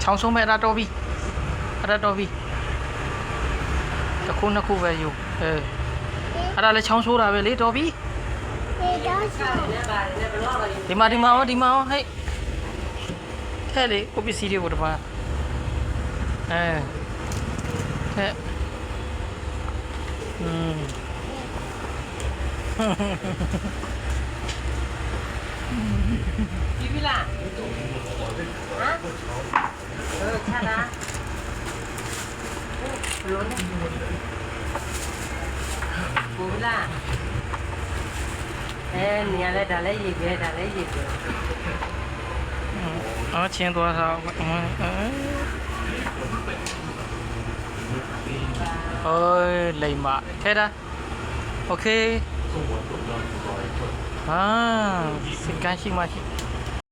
ချောင်းဆုံးမဲ့အဲ့ဒါတော်ပြီအဲ့ဒါတော်ပြီတစ်ခုနှစ်ခုပဲယူအဲ့ဒါလည်းချောင်းဆိုးတာပဲလေတော်ပြီဒီမှာဟောဟဲ့ထဲလေကိုပစ္စည်းတွေကိုတပါထဲဒီပြီလားချလာလုံးဘူလာနေရာလဲဒါလည်းရေးပြဒါလည်းရေးပြချင်းသွားစားလိမ္မာထဲတာโอเคစကန်ရှိမရှိ